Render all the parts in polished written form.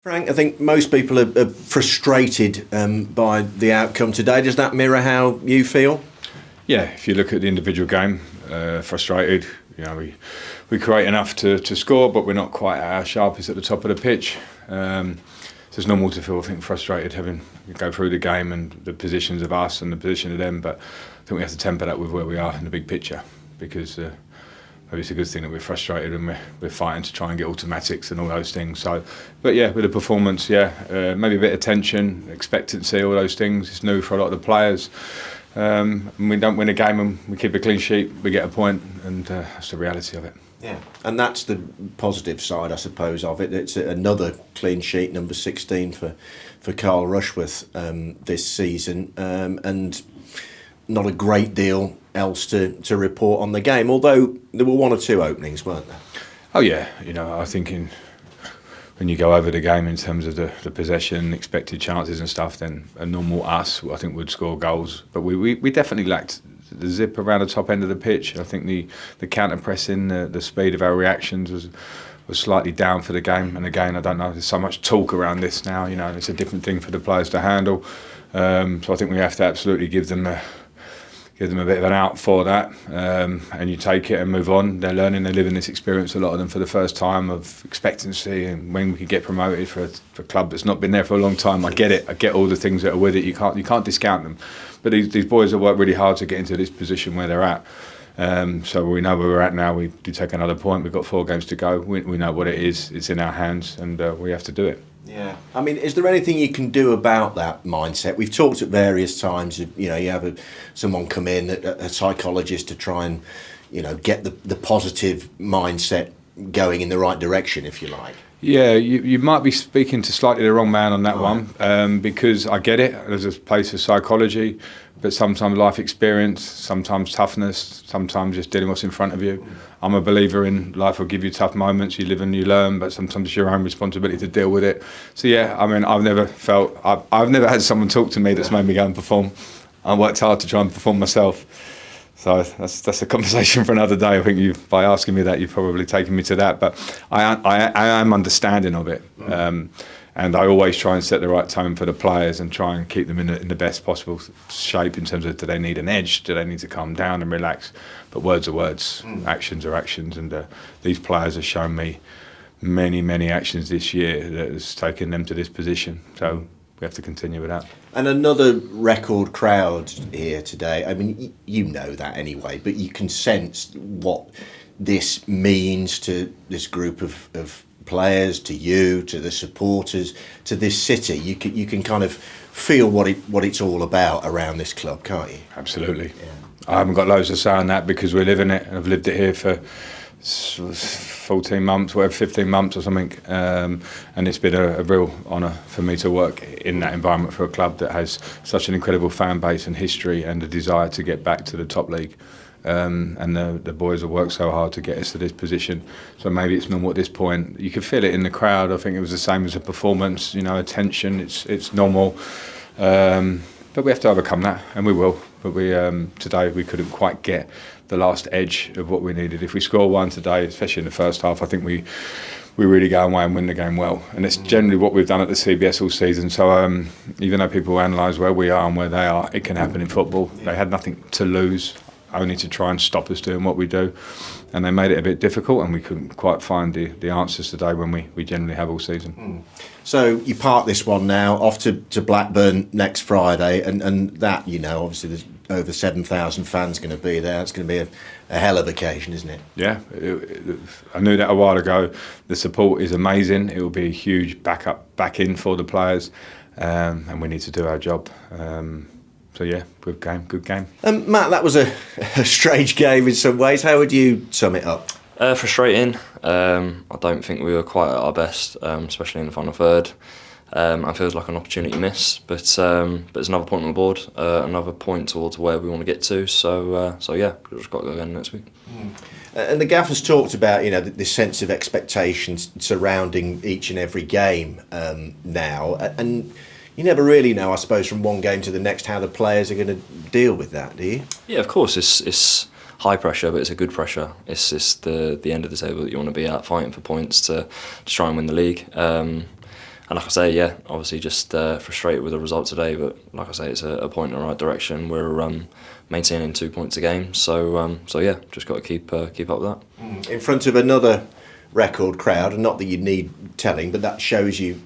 Frank, I think most people are frustrated by the outcome today. Does that mirror how you feel? Yeah, if you look at the individual game, frustrated. We create enough to score, but we're not quite at our sharpest at the top of the pitch. So it's normal to feel, I think, frustrated having to go through the game and the positions of us and the position of them. But I think we have to temper that with where we are in the big picture, because maybe it's a good thing that we're frustrated and we're fighting to try and get automatics and all those things. So, but yeah, with the performance, maybe a bit of tension, expectancy, all those things. It's new for a lot of the players. And we don't win a game and we keep a clean sheet, we get a point, and that's the reality of it. Yeah, and that's the positive side, I suppose, of it. It's another clean sheet, number 16 for Carl Rushworth this season, and not a great deal else to report on the game, although there were one or two openings, weren't there? Oh yeah, I think when you go over the game in terms of the possession, expected chances and stuff, then a normal us, I think, would score goals. But we definitely lacked the zip around the top end of the pitch. I think the counter pressing, the speed of our reactions was slightly down for the game. And again, I don't know, there's so much talk around this now, it's a different thing for the players to handle. So I think we have to absolutely give them a bit of an out for that, and you take it and move on. They're learning, they're living this experience, a lot of them, for the first time, of expectancy and when we could get promoted for a club that's not been there for a long time. I get it, I get all the things that are with it, you can't discount them. But these boys have worked really hard to get into this position where they're at. So we know where we're at now. We do take another point, we've got 4 games to go, we know what it is, it's in our hands, and we have to do it. Yeah, I mean, is there anything you can do about that mindset? We've talked at various times of, you have someone come in, a psychologist, to try and, get the positive mindset going in the right direction, if you like. Yeah, you might be speaking to slightly the wrong man on that one, because I get it, there's a place for psychology, but sometimes life experience, sometimes toughness, sometimes just dealing with what's in front of you. I'm a believer in life will give you tough moments, you live and you learn, but sometimes it's your own responsibility to deal with it. So yeah, I mean, I've never had someone talk to me that's made me go and perform. I worked hard to try and perform myself. So that's a conversation for another day. I think by asking me that, you've probably taken me to that. But I am understanding of it. And I always try and set the right tone for the players and try and keep them in the best possible shape in terms of, do they need an edge, do they need to calm down and relax? But words are words, actions are actions, and these players have shown me many actions this year that has taken them to this position. So we have to continue with that. And another record crowd here today. I mean, you know that anyway, but you can sense what this means to this group of players, to you, to the supporters, to this city. You can kind of feel what it's all about around this club, can't you? Absolutely. Yeah. I haven't got loads to say on that because we live in it. I've lived it here for 14 months, 15 months or something, and it's been a real honour for me to work in that environment for a club that has such an incredible fan base and history and a desire to get back to the top league. And the boys have worked so hard to get us to this position. So maybe it's normal at this point. You can feel it in the crowd. I think it was the same as a performance, attention, it's normal. But we have to overcome that, and we will. But today we couldn't quite get the last edge of what we needed. If we score one today, especially in the first half, I think we really go away and win the game well. And it's generally what we've done at the CBS all season. So even though people analyse where we are and where they are, it can happen in football. They had nothing to lose, only to try and stop us doing what we do, and they made it a bit difficult, and we couldn't quite find the answers today when we generally have all season. So you park this one now, off to Blackburn next Friday, and that, obviously there's over 7,000 fans going to be there. It's going to be a hell of a occasion, isn't it? Yeah, I knew that a while ago. The support is amazing. It will be a huge back in for the players, and we need to do our job. So yeah, good game. Matt, that was a strange game in some ways. How would you sum it up? Frustrating. I don't think we were quite at our best, especially in the final third. It feels like an opportunity miss, but it's another point on the board, another point towards where we want to get to. So yeah, we've just got to go again next week. And the gaffer's talked about this sense of expectations surrounding each and every game now, and you never really know, I suppose, from one game to the next how the players are going to deal with that, do you? Yeah, of course. It's high pressure, but it's a good pressure. It's the end of the table that you want to be at, fighting for points to try and win the league. like I say, yeah, obviously just frustrated with the result today, but like I say, it's a point in the right direction. We're maintaining 2 points a game, so yeah, just got to keep up with that. In front of another record crowd, and not that you need telling, but that shows you,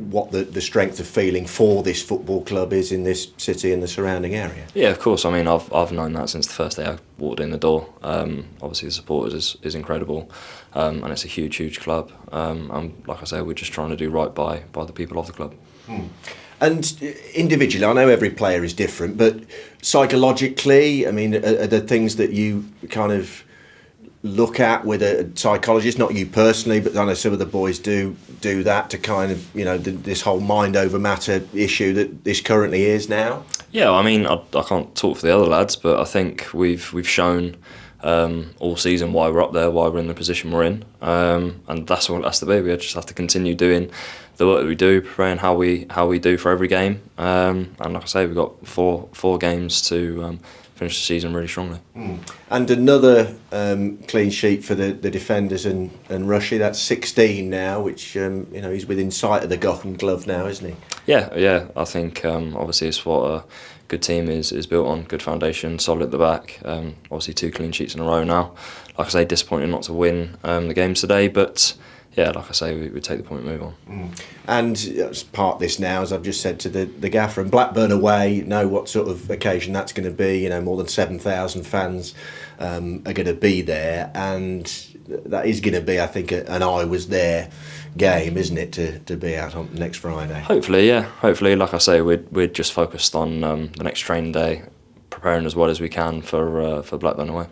what the strength of feeling for this football club is in this city and the surrounding area. Yeah, of course. I mean, I've known that since the first day I walked in the door. Obviously, the supporters is incredible, and it's a huge club. And like I say, we're just trying to do right by the people of the club. And individually, I know every player is different, but psychologically, I mean, are there things that you kind of look at with a psychologist, not you personally, but I know some of the boys do that to kind of, this whole mind over matter issue that this currently is now? Yeah, I mean, I can't talk for the other lads, but I think we've shown all season why we're up there, why we're in the position we're in, and that's what it has to be. We just have to continue doing the work that we do, preparing how we do for every game, and like I say, we've got four games to finish the season really strongly. And another clean sheet for the defenders and Rushy. That's 16 now, which he's within sight of the Gotham glove now, isn't he? Yeah. I think obviously it's what a good team is built on. Good foundation, solid at the back. Obviously 2 clean sheets in a row now. Like I say, disappointing not to win the games today, but yeah, like I say, we take the point and move on. And as part of this now, as I've just said to the gaffer, and Blackburn away, you know what sort of occasion that's going to be. More than 7,000 fans are going to be there, and that is going to be, I think, an I was there game, isn't it, to be out on next Friday? Hopefully, yeah. Hopefully, like I say, we're just focused on the next training day, preparing as well as we can for Blackburn away.